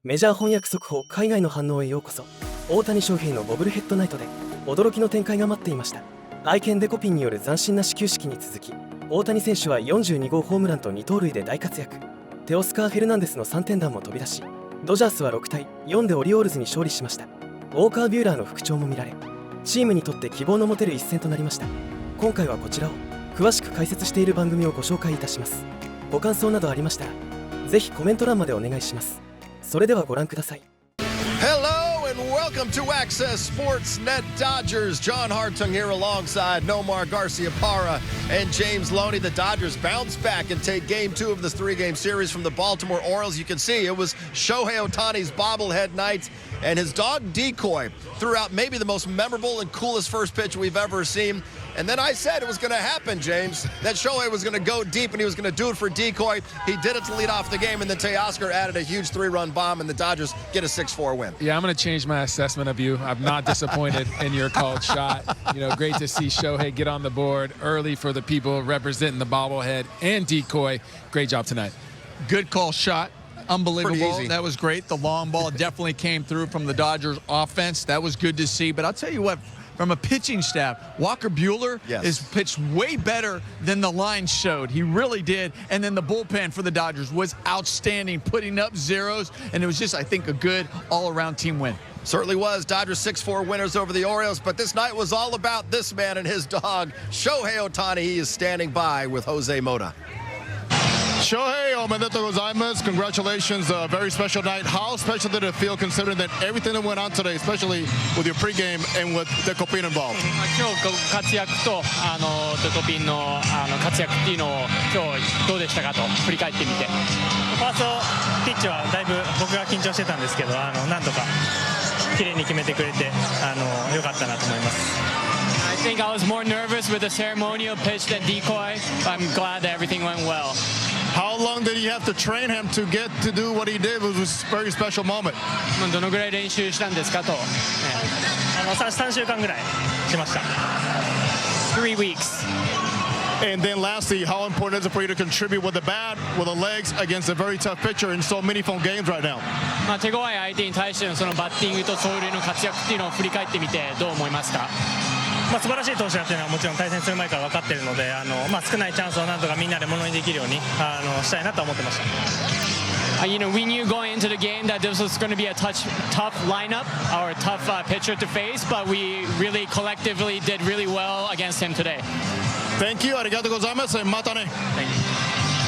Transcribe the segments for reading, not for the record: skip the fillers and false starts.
メジャー翻訳速報海外の反応へようこそ。大谷翔平のボブルヘッドナイトで驚きの展開が待っていました。愛犬デコピンによる斬新な始球式に続き、大谷選手は42号ホームランと2盗塁で大活躍。テオスカー・フェルナンデスの3点弾も飛び出し、ドジャースは6対4でオリオールズに勝利しました。ウォーカー・ビューラーの復調も見られ、チームにとって希望の持てる一戦となりました。今回はこちらを詳しく解説している番組をご紹介いたします。ご感想などありましたらぜひコメント欄までお願いします。それではご覧ください。 Hello and welcome to Access Sportsnet Dodgers. John Hartung here alongside Nomar Garciaparra and James Loney. The Dodgers bounce back and take game 2 of this 3-game series from the Baltimore Orioles. You can see it was Shohei Ohtani's bobblehead night, and his dog Decoy threw out maybe the most memorable and coolest first pitch we've ever seen. And then I said it was going to happen, James, that Shohei was going to go deep and he was going to do it for Decoy. He did it to lead off the game, and then Teoscar added a huge 3-run bomb, and the Dodgers get a 6-4 win. Yeah, I'm going to change my assessment of you. I'm not disappointed in your called shot. You know, great to see Shohei get on the board early for the people representing the bobblehead and Decoy. Great job tonight. Good call shot. Unbelievable. That was great. The long ball definitely came through from the Dodgers offense. That was good to see. But I'll tell you what, from a pitching staff, Walker Buehler is pitched way better than the line showed. He really did. And then the bullpen for the Dodgers was outstanding, putting up zeros. And it was just, I think, a good all-around team win. Certainly was. Dodgers 6-4 winners over the Orioles. But this night was all about this man and his dog, Shohei Ohtani. He is standing by with Jose Mota. Shohei, omedetou gozaimasu. Congratulations. A very special night. How special did it feel considering that everything that went on today, especially with your pregame and with Decopin involved? 今日活躍とデコピンの活躍っていうのを今日どうでしたかと振り返ってみて。ファーストピッチはだいぶ僕が緊張してたんですけど、なんとか綺麗に決めてくれて良かったなと思います。I think I was more nervous with the ceremonial pitch than Decoy, but I'm glad that everything went well. How long did you have to train him to get to do what he did? It was a very special moment. どのぐらい練習したんですかと。3週間ぐらいしました。3 weeks. And then lastly, how important is it for you to contribute with the bat, with the legs against a very tough pitcher in so many phone games right now? 手強い相手に対してのそのバッティングと走塁の活躍っていうのを振り返ってみてどう思いますか？素晴らしい投手だっていうのはもちろん対戦する前から分かっているので、少ないチャンスをなんとかみんなでものにできるようにしたいなと思ってました。You know, we knew going into the game that this was going to be a tough lineup or a tough pitcher to face, but we really collectively did really well against him today. Thank you. Arigatou gozaimasu. Mata ne.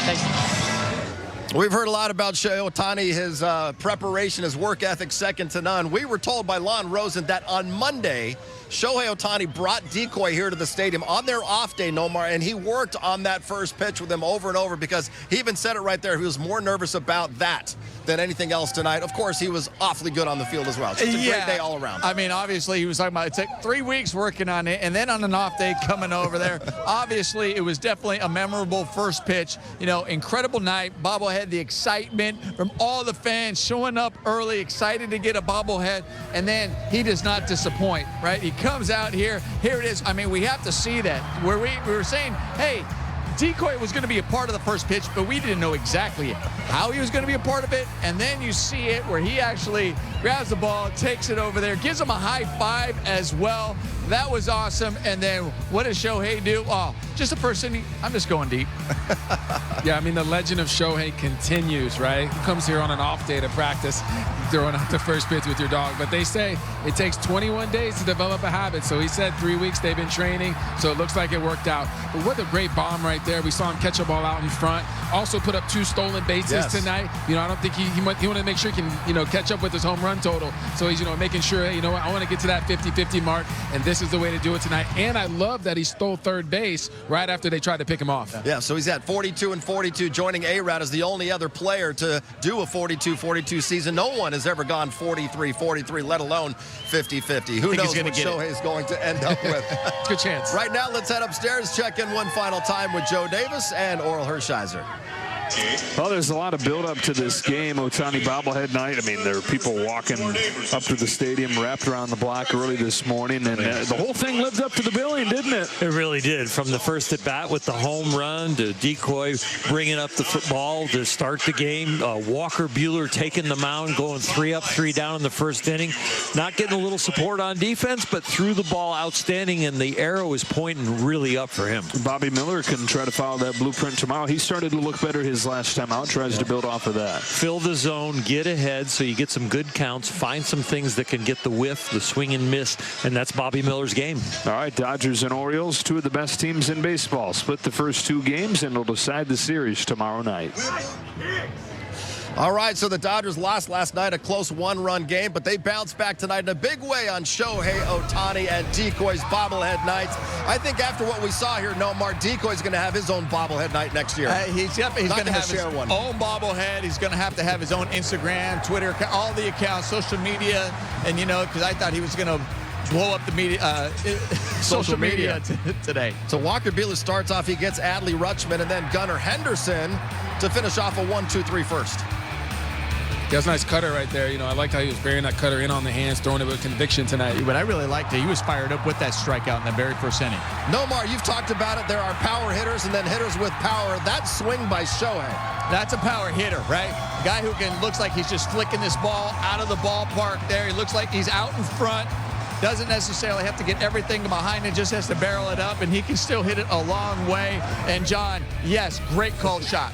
Thank you. We've heard a lot about Shohei Ohtani, his preparation, his work ethic, second to none. We were told by Lon Rosen that on Monday, Shohei Ohtani brought Decoy here to the stadium on their off day, Nomar, and he worked on that first pitch with him over and over because he even said it right there. He was more nervous about that than anything else tonight. Of course, he was awfully good on the field as well. Just a great day all around. I mean, obviously, he was talking about it took 3 weeks working on it, and then on an off day coming over there. Obviously, it was definitely a memorable first pitch. You know, incredible night, bobblehead, the excitement from all the fans showing up early, excited to get a bobblehead, and then he does not disappoint, right? He comes out here it is. I mean, we have to see that where we were saying, hey, Decoy was going to be a part of the first pitch, but we didn't know exactly how he was going to be a part of it. And then you see it where he actually grabs the ball, takes it over there, gives him a high five as well. That was awesome. And then what does Shohei do? Oh, just a person. I'm just going deep. Yeah, I mean, the legend of Shohei continues, right? He comes here on an off day to practice, throwing out the first pitch with your dog. But they say it takes 21 days to develop a habit. So he said 3 weeks they've been training. So it looks like it worked out. But what a great bomb right there. We saw him catch a ball out in front. Also put up 2 stolen bases tonight. You know, I don't think he wanted to make sure he can, you know, catch up with his home run total. So he's, you know, making sure, hey, you know what, I want to get to that 50-50 mark. And this is the way to do it tonight. And I love that he stole third base right after they tried to pick him off. Yeah, so he's at 42 and 42, joining A-Rod as the only other player to do a 42-42 season. No one has ever gone 43-43, let alone 50-50. Who knows what Shohei is going to end up with. Good chance. Right now, let's head upstairs, check in one final time with Joe Davis and Oral Hershiser. Well, there's a lot of build-up to this game, Ohtani bobblehead night. I mean, there are people walking up to the stadium, wrapped around the block early this morning, and the whole thing lived up to the billing, didn't it? It really did. From the first at bat with the home run to Decoy bringing up the football to start the game. Walker Buehler taking the mound, going 3 up, 3 down in the first inning. Not getting a little support on defense, but threw the ball outstanding, and the arrow is pointing really up for him. Bobby Miller can try to follow that blueprint tomorrow. He started to look better his last time out, tries to build off of that. Fill the zone, get ahead so you get some good counts, find some things that can get the whiff, the swing and miss, and that's Bobby Miller's game. All right, Dodgers and Orioles, 2 of the best teams in baseball. Split the first 2 games, and will decide the series tomorrow night. All right, so the Dodgers lost last night, a close 1-run game, but they bounced back tonight in a big way on Shohei Ohtani and Decoy's bobblehead nights. I think after what we saw here, Nomar, Decoy's going to have his own bobblehead night next year. He's going to have his own bobblehead. He's going to have his own Instagram, Twitter, all the accounts, social media, and, you know, because I thought he was going to blow up the media, social media today. So Walker Buehler starts off. He gets Adley Rutschman and then Gunnar Henderson to finish off a 1-2-3 first. He has a nice cutter right there. You know, I liked how he was burying that cutter in on the hands, throwing it with conviction tonight. But I really liked it. He was fired up with that strikeout in the very first inning. Nomar, you've talked about it. There are power hitters and then hitters with power. That swing by Shohei. That's a power hitter, right? A guy who looks like he's just flicking this ball out of the ballpark there. He looks like he's out in front. Doesn't necessarily have to get everything behind it, just has to barrel it up, and he can still hit it a long way. And John, yes, great called shot.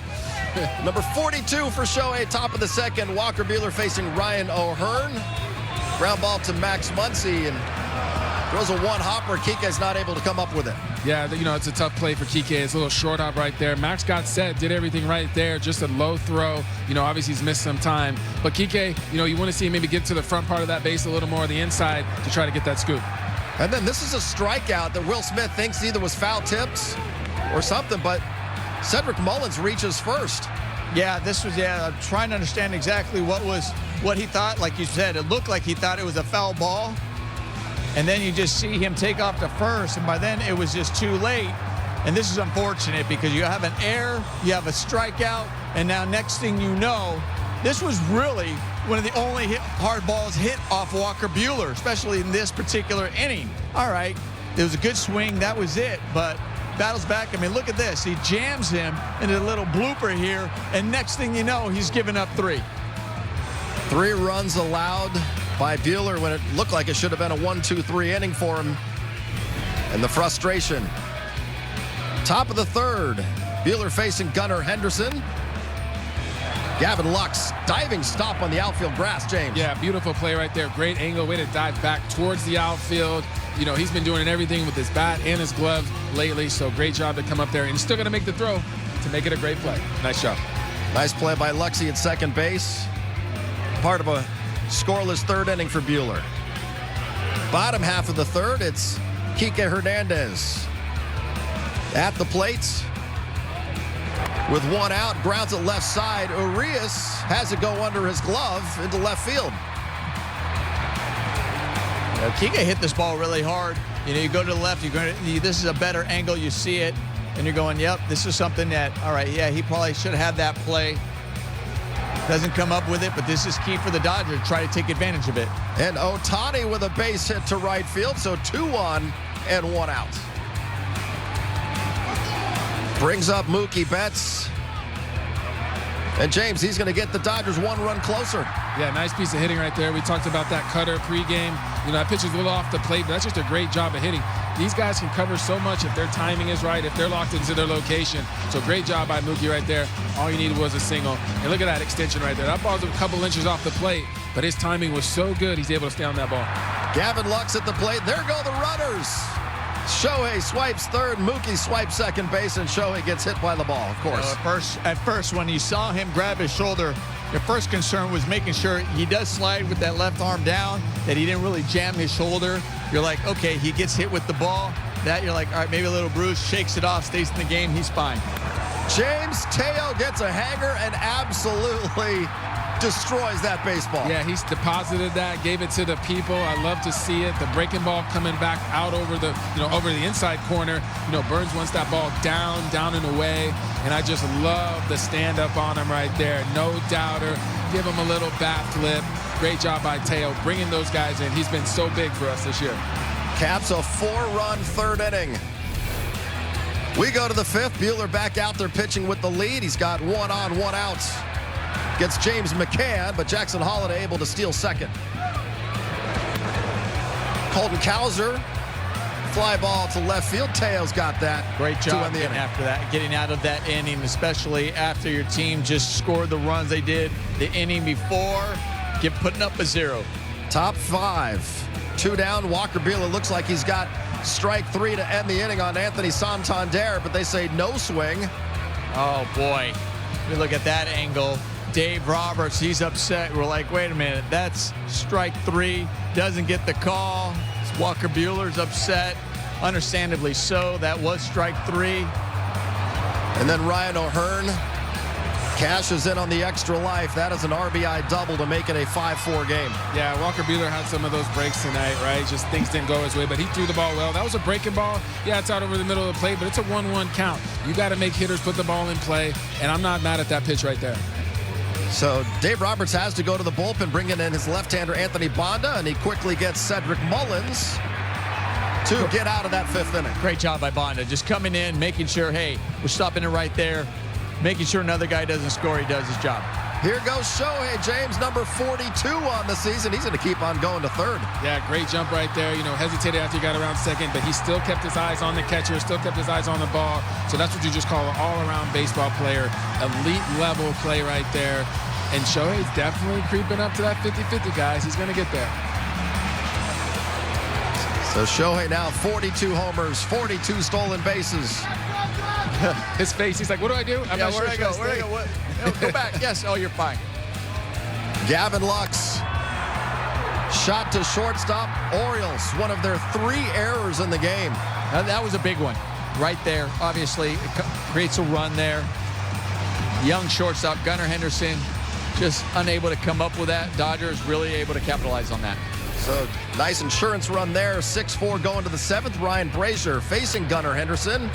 Number 42 for Shohei, top of the second. Walker Buehler facing Ryan O'Hearn. Ground ball to Max Muncy, and throws a one-hopper. Kike's not able to come up with it. Yeah, you know, it's a tough play for Kike. It's a little short hop right there. Max got set, did everything right there. Just a low throw. You know, obviously he's missed some time. But Kike, you know, you want to see him maybe get to the front part of that base a little more, the inside, to try to get that scoop. And then this is a strikeout that Will Smith thinks either was foul tips or something, but Cedric Mullins reaches first. Yeah, this was, I'm trying to understand exactly what he thought. Like you said, it looked like he thought it was a foul ball. And then you just see him take off to first, and by then it was just too late. And this is unfortunate because you have an error, you have a strikeout, and now next thing you know, this was really one of the only hard balls hit off Walker Buehler, especially in this particular inning. All right, it was a good swing, that was it, but battles back. I mean, look at this. He jams him into a little blooper here, and next thing you know, he's given up 3. 3 runs allowed by Buehler when it looked like it should have been a 1-2-3 inning for him. And the frustration. Top of the third, Buehler facing Gunnar Henderson. Gavin Lux, diving stop on the outfield grass, James. Yeah, beautiful play right there. Great angle, way to dive back towards the outfield. You know, he's been doing everything with his bat and his glove lately, so great job to come up there. And he's still going to make the throw to make it a great play. Nice job. Nice play by Luxy at second base. Part of a scoreless third inning for Buehler. Bottom half of the third, it's Kike Hernandez at the plate. With 1 out, grounds it left side. Urias has it go under his glove into left field. Kike hit this ball really hard. You know, you go to the left, this is a better angle, you see it, and you're going, yep, this is something that, all right, yeah, he probably should have had that play. Doesn't come up with it, but this is key for the Dodgers to try to take advantage of it. And Ohtani with a base hit to right field, so 2-1 and 1 out. Brings up Mookie Betts. And James, he's going to get the Dodgers 1 run closer. Yeah, nice piece of hitting right there. We talked about that cutter pregame. You know, that pitcher's a little off the plate, but that's just a great job of hitting. These guys can cover so much if their timing is right, if they're locked into their location. So great job by Mookie right there. All you needed was a single. And look at that extension right there. That ball's a couple inches off the plate, but his timing was so good, he's able to stay on that ball. Gavin Lux at the plate. There go the runners. Shohei swipes third, Mookie swipes second base, and Shohei gets hit by the ball, of course. You know, at first, when you saw him grab his shoulder, your first concern was making sure he does slide with that left arm down, that he didn't really jam his shoulder. You're like, okay, he gets hit with the ball. That you're like, all right, maybe a little bruise, shakes it off, stays in the game, he's fine. James Teo gets a hanger and absolutely destroys that baseball. Yeah, he's deposited that, gave it to the people. I love to see it. The breaking ball coming back out over the, over the inside corner. Burns wants that ball down and away. And I just love the stand up on him right there. No doubter. Give him a little bat flip. Great job by Teo bringing those guys in. He's been so big for us this year. Caps a 4-run third inning. We go to the fifth. Buehler back out there pitching with the lead. He's got 1 on, 1 out. Gets James McCann, but Jackson Holliday able to steal second. Colton Cowser, fly ball to left field. Teo's got that. Great job after that, getting out of that inning, especially after your team just scored the runs they did the inning before, putting up a 0. Top 5. 2 down. Walker Buehler looks like he's got strike 3 to end the inning on Anthony Santander, but they say no swing. Oh, boy. We look at that angle. Dave Roberts, he's upset. We're like, wait a minute, that's strike 3. Doesn't get the call. Walker Buehler's upset. Understandably so. That was strike 3. And then Ryan O'Hearn cashes in on the extra life. That is an RBI double to make it a 5-4 game. Yeah, Walker Buehler had some of those breaks tonight, right? Just things didn't go his way, but he threw the ball well. That was a breaking ball. Yeah, it's out over the middle of the plate, but it's a 1-1 count. You got to make hitters put the ball in play, and I'm not mad at that pitch right there. So Dave Roberts has to go to the bullpen, bringing in his left-hander Anthony Banda, and he quickly gets Cedric Mullins to get out of that 5th inning. Great job by Banda, just coming in, making sure, hey, we're stopping it right there, making sure another guy doesn't score. He does his job. Here goes Shohei James, number 42 on the season. He's going to keep on going to third. Yeah, great jump right there. Hesitated after he got around second, but he still kept his eyes on the catcher, still kept his eyes on the ball. So that's what you just call an all-around baseball player. Elite level play right there. And Shohei's definitely creeping up to that 50-50, guys. He's going to get there. So Shohei now 42 homers, 42 stolen bases. His face, he's like, what do I do? I'm not sure. Where'd I go? Where'd I go? What? Go back. Yes. Oh, you're fine. Gavin Lux. Shot to shortstop. Orioles, one of their 3 errors in the game. That was a big one right there. Obviously, it creates a run there. Young shortstop, Gunnar Henderson, just unable to come up with that. Dodgers really able to capitalize on that. So nice insurance run there. 6-4 going to the 7th. Ryan Brazier facing Gunnar Henderson,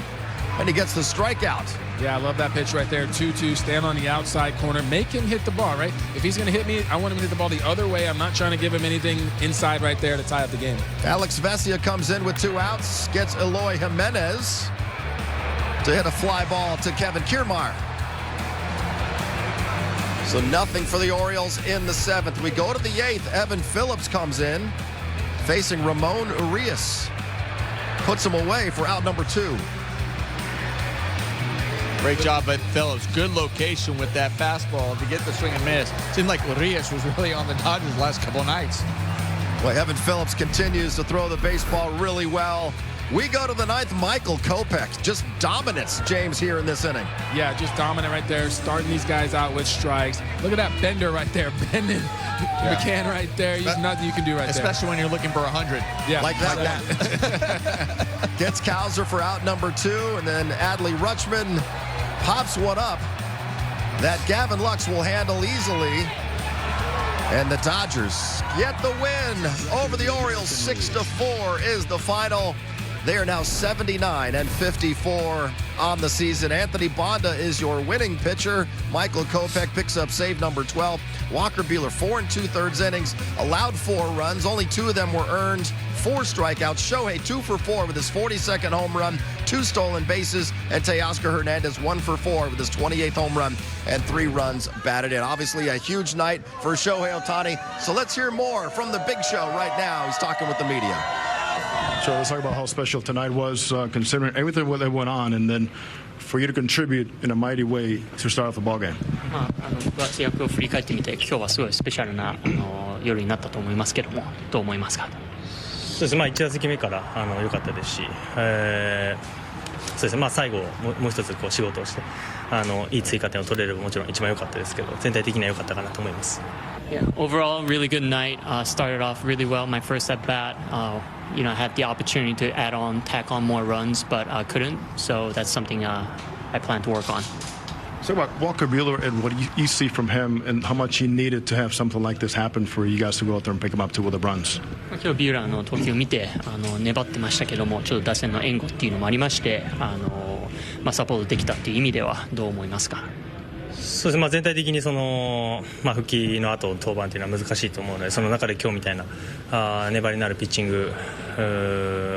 and he gets the strikeout. Yeah, I love that pitch right there. 2-2, stand on the outside corner. Make him hit the ball, right? If he's going to hit me, I want him to hit the ball the other way. I'm not trying to give him anything inside right there to tie up the game. Alex Vesia comes in with 2 outs, gets Eloy Jimenez to hit a fly ball to Kevin Kiermaier. So nothing for the Orioles in the 7th. We go to the 8th. Evan Phillips comes in, facing Ramon Urias. Puts him away for out number 2. Great job by Phillips. Good location with that fastball to get the swing and miss. Seemed like Urias was really on the Dodgers last couple nights. Well, Evan Phillips continues to throw the baseball really well. We go to the 9th. Michael Kopech just dominates James here in this inning. Yeah, just dominant right there, starting these guys out with strikes. Look at that bender right there, bending McCann right there. There's nothing you can do right there. Especially when you're looking for 100. Yeah, like that. Gets Cowser for out number 2, and then Adley Rutschman pops one up that Gavin Lux will handle easily. And the Dodgers get the win over the Orioles. 6-4 is the final. They are now 79-54 on the season. Anthony Banda is your winning pitcher. Michael Kopech picks up save number 12. Walker Buehler, 4 2/3 innings, allowed 4 runs. Only 2 of them were earned. 4 strikeouts. Shohei 2 for 4 with his 42nd home run, 2 stolen bases, and Teoscar Hernandez 1 for 4 with his 28th home run and 3 runs batted in. Obviously a huge night for Shohei Ohtani. So let's hear more from the big show right now. He's talking with the media. So let's talk about how special tonight was, considering everything that went on, and then for you to contribute in a mighty way to start off the ball game. 活躍を振り返ってみて、今日はすごいスペシャルな夜になったと思いますけども、どう思いますか？そうですね、1打席目から良かったですし、そうですね、最後もう一つ仕事をしていい追加点を取れればもちろん一番良かったですけど、全体的には良かったかなと思います。Yeah, overall, really good night. Started off really well. My first at bat, I had the opportunity to tack on more runs, but couldn't. So that's something I plan to work on. So about Walker Buehler and what you see from him and how much he needed to have something like this happen for you guys to go out there and pick him up too with the runs. 今日ビューラーの投球を見て粘ってましたけども、ちょっと打線の援護っていうのもありましてサポートできたっていう意味ではどう思いますか？そうですね、全体的に復帰の後登板というのは難しいと思うので、その中で今日みたいな粘りのあるピッチング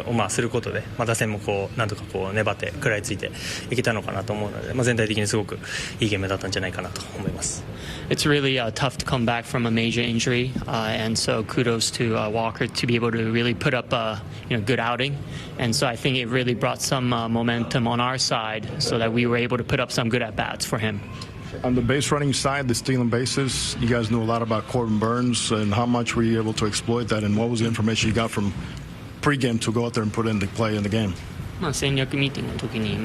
をすることで、打線もなんとか粘って食らいついていけたのかなと思うので、全体的にすごくいいゲームだったんじゃないかなと思います。It's really tough to come back from a major injury, and so kudos to Walker to be able to really put up a good outing, and so I think it really brought some momentum on our side, so that we were able to put up some good at bats for him. On the base running side, the stealing bases, you guys knew a lot about Corbin Burns, and how much were you able to exploit that, and what was the information you got from pregame to go out there and put into play in the game? 戦略ミーティングの時に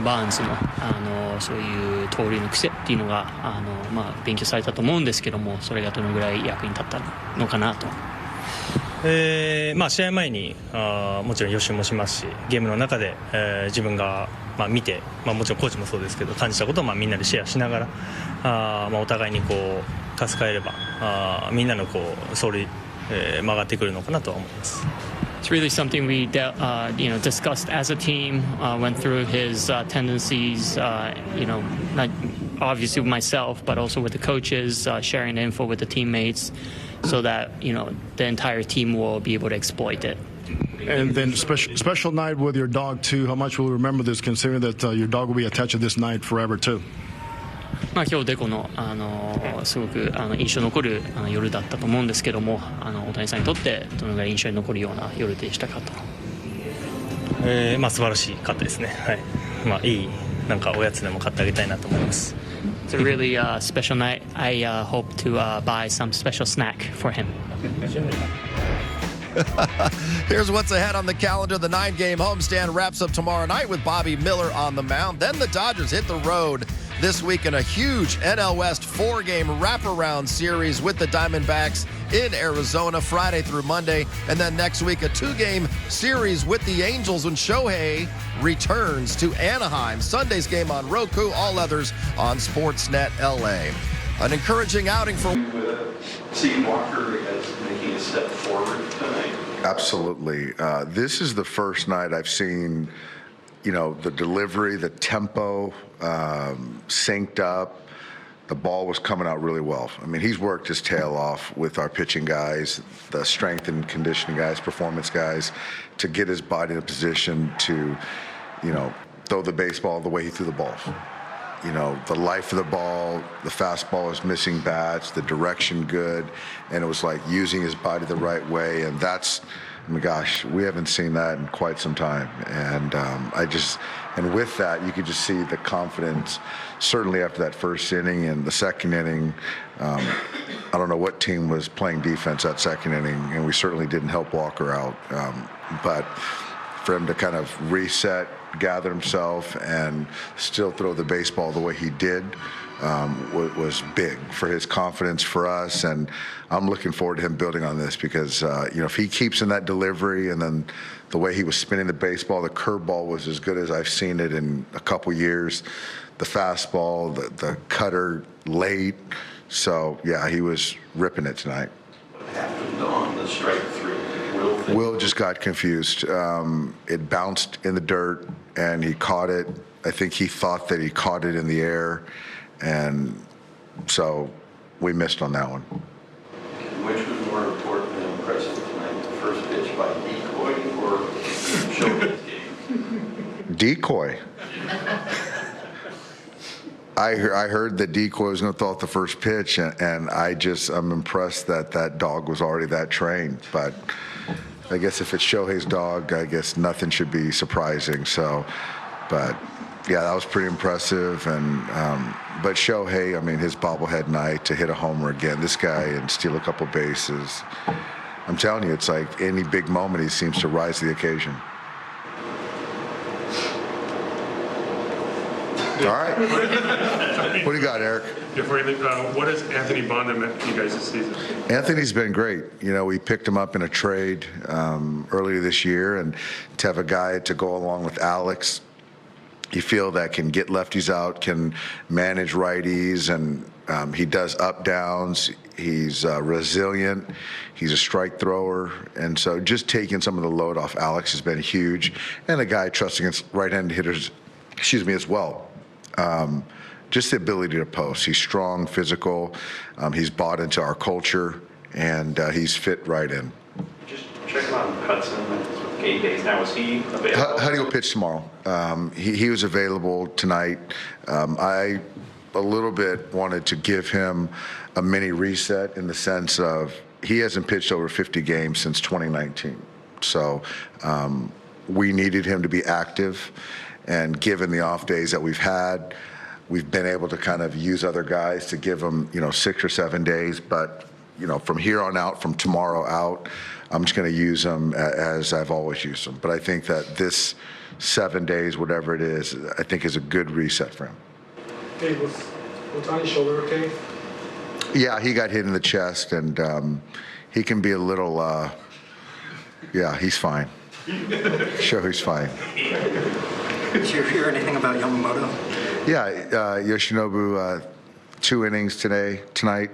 バーンズのそういう盗塁の癖っていうのが勉強されたと思うんですけども、それがどのぐらい役に立ったのかなと。試合前にもちろん予習もしますし、ゲームの中で自分が見て、もちろんコーチもそうですけど感じたことをみんなでシェアしながらお互いに助かえればみんなの走塁曲がってくるのかなとは思います。It's really something we discussed as a team, went through his tendencies, not obviously with myself, but also with the coaches, sharing the info with the teammates, so that the entire team will be able to exploit it. And then special night with your dog too. How much will you remember this, considering that your dog will be attached to this night forever too? 今日デコのすごく印象に残る夜だったと思うんですけども、大谷さんにとってどのぐらい印象に残るような夜でしたかと。素晴らしかったですね。はい。いいおやつでも買ってあげたいなと思います。It's a really special night. I hope to buy some special snack for him. Here's what's ahead on the calendar. The 9-game homestand wraps up tomorrow night with Bobby Miller on the mound. Then the Dodgers hit the road this week in a huge NL West 4-game wraparound series with the Diamondbacks in Arizona Friday through Monday. And then next week, a 2-game series with the Angels when Shohei returns to Anaheim. Sunday's game on Roku, all others on Sportsnet LA. An encouraging outing for... See Walker as making a step forward tonight? Absolutely. This is the first night I've seen, the delivery, the tempo synced up. The ball was coming out really well. I mean, he's worked his tail off with our pitching guys, the strength and conditioning guys, performance guys, to get his body in a position to, throw the baseball the way he threw the ball. The life of the ball, the fastball was missing bats, the direction good, and it was like using his body the right way. And that's, gosh, we haven't seen that in quite some time. And and with that, you could just see the confidence, certainly after that first inning and the second inning. I don't know what team was playing defense that second inning, and we certainly didn't help Walker out. But for him to kind of reset, gather himself, and still throw the baseball the way he did was big for his confidence for us. And I'm looking forward to him building on this because, if he keeps in that delivery and then the way he was spinning the baseball, the curveball was as good as I've seen it in a couple years. The fastball, the cutter late. So, yeah, he was ripping it tonight. What happened on the strike three? Will just got confused. It bounced in the dirt, and he caught it. I think he thought that he caught it in the air, and so we missed on that one. Which was more important and impressive tonight, the first pitch by Decoy or Shohei's game? Decoy. I heard that Decoy was going to throw out the first pitch, and I'm impressed that dog was already that trained. But I guess if it's Shohei's dog, I guess nothing should be surprising. So, but yeah, that was pretty impressive. And but Shohei, his bobblehead night to hit a homer again, this guy, and steal a couple bases. I'm telling you, it's like any big moment, he seems to rise to the occasion. All right. What do you got, Eric? Before you leave, what has Anthony Banda meant to you guys this season? Anthony's been great. We picked him up in a trade earlier this year, and to have a guy to go along with Alex, you feel that can get lefties out, can manage righties, and he does up downs. He's resilient. He's a strike thrower, and so just taking some of the load off Alex has been huge. And a guy trusting against right-handed hitters, as well. Just the ability to post. He's strong, physical. He's bought into our culture, and he's fit right in. Just check him out Hudson. It's 8 days now. Is he available? Huddy will pitch tomorrow. He was available tonight. I a little bit wanted to give him a mini reset in the sense of he hasn't pitched over 50 games since 2019. So we needed him to be active, and given the off days that we've had, we've been able to kind of use other guys to give them, 6 or 7 days. But, from here on out, from tomorrow out, I'm just going to use them as I've always used them. But I think that this 7 days, whatever it is, I think is a good reset for him. Hey, was Otani's shoulder okay? Yeah, he got hit in the chest, and he can be a little, he's fine. Sure, he's fine. Did you hear anything about Yamamoto? Yeah, Yoshinobu, 2 innings tonight,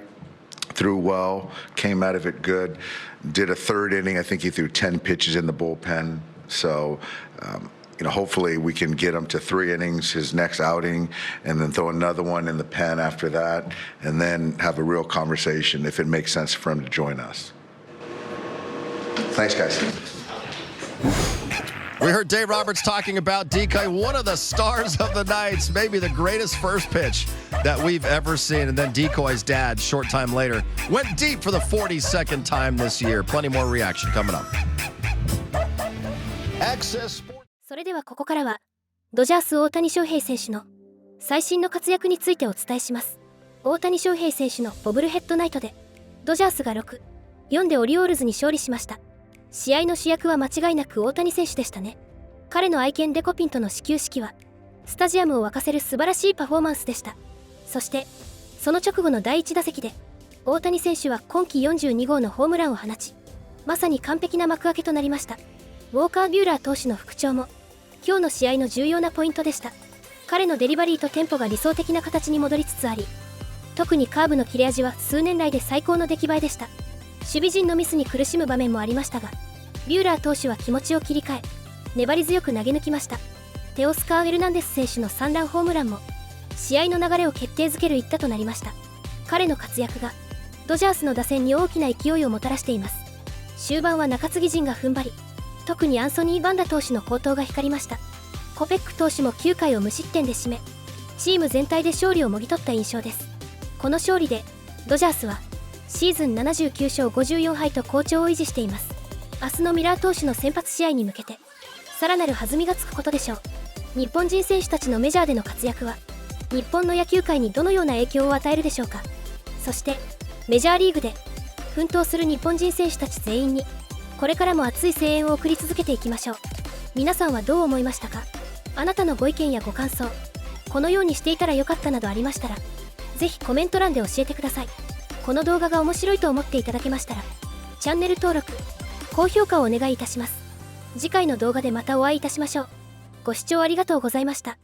threw well, came out of it good, did a 3rd inning. I think he threw 10 pitches in the bullpen. So, hopefully we can get him to 3 innings his next outing, and then throw another one in the pen after that, and then have a real conversation if it makes sense for him to join us. Thanks, guys. We heard Dave Roberts talking about Decoy, one of the stars of the nights, maybe the greatest first pitch that we've ever seen. And then Decoy's dad, short time later, went deep for the 42nd time this year. Plenty more reaction coming up. Access Sports. それではここからはドジャース大谷翔平選手の最新の活躍についてお伝えします。大谷翔平選手のボブルヘッドナイトでドジャースが6-4でオリオールズに勝利しました。試合の主役は間違いなく大谷選手でしたね。彼の愛犬デコピンとの始球式はスタジアムを沸かせる素晴らしいパフォーマンスでした。そしてその直後の第1打席で大谷選手は今季42号のホームランを放ち、まさに完璧な幕開けとなりました。ウォーカー・ビューラー投手の復調も今日の試合の重要なポイントでした。彼のデリバリーとテンポが理想的な形に戻りつつあり、特にカーブの切れ味は数年来で最高の出来栄えでした。守備陣のミスに苦しむ場面もありましたが、ビューラー投手は気持ちを切り替え粘り強く投げ抜きました。テオスカー・エルナンデス選手の3ランホームランも試合の流れを決定づける一打となりました。彼の活躍がドジャースの打線に大きな勢いをもたらしています。終盤は中継ぎ陣が踏ん張り、特にアンソニー・バンダ投手の好投が光りました。コペック投手も9回を無失点で締め、チーム全体で勝利をもぎ取った印象です。この勝利でドジャースはシーズン79勝54敗と好調を維持しています。明日のミラー投手の先発試合に向けてさらなる弾みがつくことでしょう。日本人選手たちのメジャーでの活躍は日本の野球界にどのような影響を与えるでしょうか。そしてメジャーリーグで奮闘する日本人選手たち全員にこれからも熱い声援を送り続けていきましょう。皆さんはどう思いましたか。あなたのご意見やご感想、このようにしていたらよかったなどありましたらぜひコメント欄で教えてください。この動画が面白いと思っていただけましたらチャンネル登録、高評価をお願いいたします。次回の動画でまたお会いいたしましょう。ご視聴ありがとうございました。